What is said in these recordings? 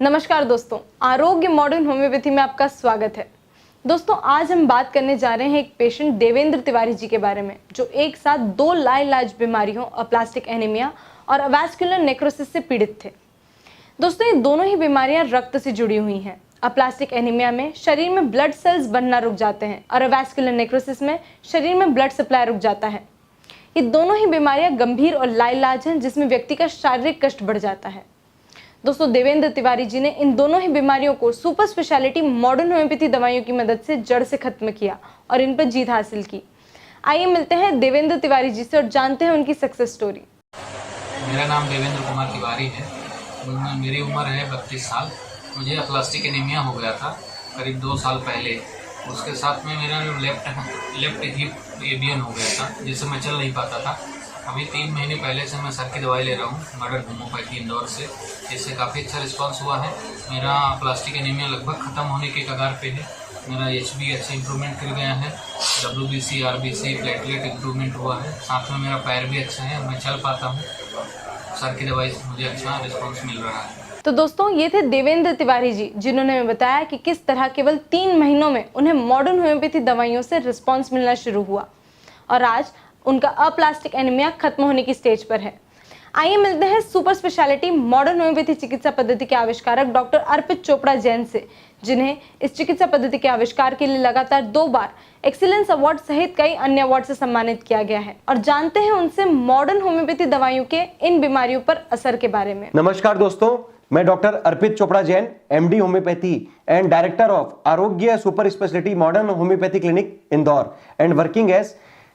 नमस्कार दोस्तों, आरोग्य मॉडर्न होम्योपैथी में आपका स्वागत है। दोस्तों, आज हम बात करने जा रहे हैं एक पेशेंट देवेंद्र तिवारी जी के बारे में, जो एक साथ दो लाइलाज बीमारियों अप्लास्टिक एनीमिया और अवैस्कुलर नेक्रोसिस से पीड़ित थे। दोस्तों, ये दोनों ही बीमारियां रक्त से जुड़ी हुई हैं। अप्लास्टिक एनीमिया में शरीर में ब्लड सेल्स बनना रुक जाते हैं और अवैस्कुलर नेक्रोसिस में शरीर में ब्लड सप्लाई रुक जाता है। ये दोनों ही बीमारियां गंभीर और लाइलाज हैं, जिसमें व्यक्ति का शारीरिक कष्ट बढ़ जाता है। दोस्तों, देवेंद्र तिवारी जी ने इन दोनों ही बीमारियों को सुपर स्पेशलिटी मॉडर्न होम्योपैथी दवाइयों की मदद से जड़ से खत्म किया और इन पर जीत हासिल की। आइए मिलते हैं देवेंद्र तिवारी जी से और जानते हैं उनकी सक्सेस स्टोरी। मेरा नाम देवेंद्र कुमार तिवारी है। मेरी उम्र है 32 साल। मुझे अप्लास्टिक एनीमिया हो गया था करीब 2 साल पहले। उसके साथ में मेरा लेफ्ट हिप एवियन हो गया था, जिससे मैं चल नहीं पाता था। अभी 3 महीने पहले से मैं सर की दवाई ले रहा हूँ मॉडर्न होम्योपैथी इंदौर से। इससे काफ़ी अच्छा रिस्पांस हुआ है। मेरा प्लास्टिक एनीमिया लगभग ख़त्म होने के कगार पे है। मेरा HB अच्छा इंप्रूवमेंट कर गया है। WBC RBC प्लेटलेट इंप्रूवमेंट हुआ है। साथ में मेरा पैर भी अच्छा है, मैं चल पाता हूँ। सर की दवाई से मुझे अच्छा रिस्पॉन्स मिल रहा है। तो दोस्तों, ये थे देवेंद्र तिवारी जी, जिन्होंने हमें बताया कि किस तरह केवल 3 महीनों में उन्हें मॉडर्न होम्योपैथी दवाइयों से रिस्पॉन्स मिलना शुरू हुआ और आज उनका अप्लास्टिक एनीमिया खत्म होने की स्टेज पर है। आइए मिलते हैं सुपर स्पेशलिटी मॉडर्न होम्योपैथी चिकित्सा पद्धति के आविष्कारक डॉक्टर अर्पित चोपड़ा जैन से, जिन्हें इस चिकित्सा पद्धति के आविष्कार के लिए लगातार 2 बार एक्सीलेंस अवार्ड सहित कई अन्य अवार्ड से सम्मानित किया गया है, और जानते हैं उनसे मॉडर्न होम्योपैथी दवाइयों के इन बीमारियों पर असर के बारे में। नमस्कार दोस्तों, मैं doctor Arpit Chopra Jain, MD homeopathy and director of Arogya super speciality modern homeopathy clinic Indore and working as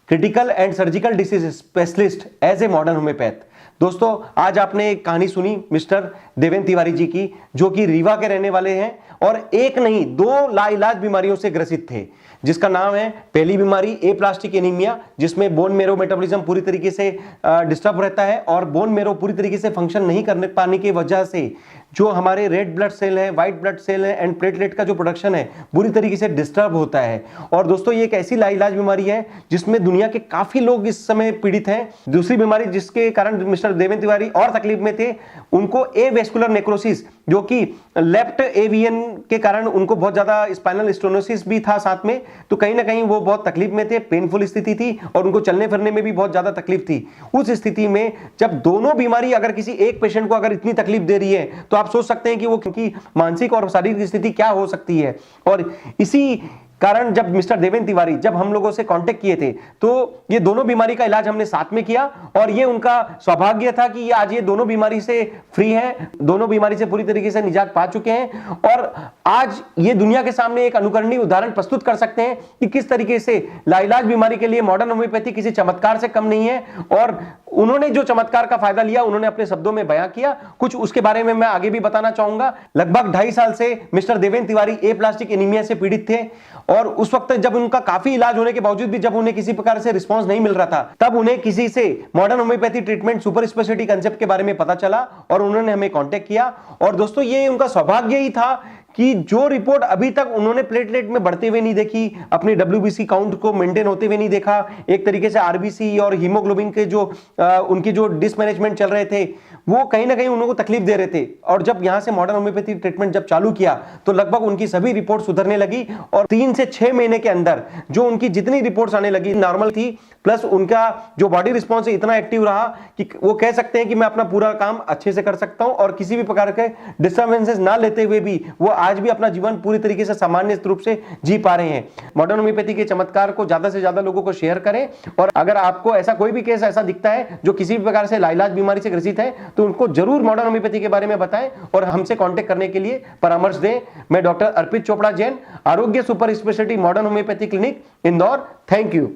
critical and surgical disease specialist as a modern homeopath. दोस्तों, आज आपने एक कहानी सुनी मिस्टर देवेंद्र तिवारी जी की, जो कि रीवा के रहने वाले हैं और एक नहीं 2 लाइलाज बीमारियों से ग्रसित थे, जिसका नाम है पहली बीमारी एप्लास्टिक एनीमिया, जिसमें बोन मेरो मेटाबॉलिज्म पूरी तरीके से डिस्टर्ब रहता है और बोन मेरो पूरी तरीके से फंक्शन नहीं करने पाने की वजह से जो हमारे रेड ब्लड सेल है, व्हाइट ब्लड सेल है एंड प्लेटलेट का जो प्रोडक्शन है पूरी तरीके से डिस्टर्ब होता है। और दोस्तों, ये एक ऐसी लाइलाज बीमारी है जिसमें दुनिया के काफी लोग इस समय पीड़ित हैं। दूसरी बीमारी जिसके कारण मिस्टर देवेंद्र तिवारी और तकलीफ में थे, उनको एवेस्कुलर नेक्रोसिस, जो कि लेफ्ट एवियन के कारण उनको बहुत ज्यादा स्पाइनल स्टेनोसिस भी था साथ में, तो कहीं ना कहीं वो बहुत तकलीफ में थे, पेनफुल स्थिति थी और उनको चलने फिरने में भी बहुत ज्यादा तकलीफ थी। उस स्थिति में जब दोनों बीमारी अगर किसी एक पेशेंट को अगर इतनी तकलीफ दे रही है, तो आप सोच सकते हैं कि वो की मानसिक और शारीरिक स्थिति क्या हो सकती है। और इसी कारण जब मिस्टर देवेंद्र तिवारी जब हम लोगों से कांटेक्ट किए थे, तो ये दोनों बीमारी का इलाज हमने साथ में किया और ये उनका सौभाग्य था कि आज ये दोनों बीमारी से फ्री हैं, दोनों बीमारी से पूरी तरीके से निजात पा चुके हैं और आज ये दुनिया के सामने एक अनुकरणीय उदाहरण प्रस्तुत कर सकते हैं कि किस तरीके से लाइलाज बीमारी के लिए मॉडर्न होम्योपैथी किसी चमत्कार से कम नहीं है। और उन्होंने जो चमत्कार का फायदा लिया, उन्होंने अपने शब्दों में बयां किया। कुछ उसके बारे में मैं आगे भी बताना चाहूंगा। लगभग 2.5 साल से mister Devendra Tiwari aplastic anaemia से पीड़ित थे और उस वक्त जब उनका काफी इलाज होने के बावजूद भी जब उन्हें किसी प्रकार से रिस्पांस नहीं मिल रहा था, तब उन्हें किसी से modern homeopathy treatment super speciality concept के बारे में पता चला और उन्होंने हमें कांटेक्ट किया। और दोस्तों, ये उनका सौभाग्य ही था कि जो रिपोर्ट अभी तक उन्होंने प्लेटलेट में बढ़ते हुए नहीं देखी, अपनी WBC काउंट को मेंटेन होते हुए नहीं देखा, एक तरीके से RBC और हीमोग्लोबिन के जो उनकी जो डिसमैनेजमेंट चल रहे थे, वो कहीं ना कहीं उनको तकलीफ दे रहे थे। और जब यहां से मॉडर्न होम्योपैथी ट्रीटमेंट जब चालू किया, तो लगभग उनकी सभी रिपोर्ट सुधरने लगी और 3 से 6 महीने के अंदर जो उनकी जितनी रिपोर्ट्स आने लगी नॉर्मल थी, प्लस उनका जो बॉडी रिस्पॉन्स इतना एक्टिव रहा कि वो कह सकते हैं कि मैं अपना पूरा काम अच्छे से कर सकता हूं और किसी भी प्रकार के डिस्टर्बेंसेस ना लेते हुए भी वो आज भी अपना जीवन पूरी तरीके से सामान्य रूप से जी पा रहे हैं। मॉडर्न होम्योपैथी के चमत्कार को ज्यादा से ज्यादा लोगों को शेयर करें और अगर आपको ऐसा कोई भी केस ऐसा दिखता है जो किसी भी प्रकार से लाइलाज बीमारी से ग्रसित है, तो उनको जरूर मॉडर्न होम्योपैथी के बारे में बताएं और हमसे कांटेक्ट करने के लिए परामर्श दें। मैं डॉक्टर अर्पित चोपड़ा जैन, आरोग्य super speciality modern homeopathy clinic Indore. Thank you.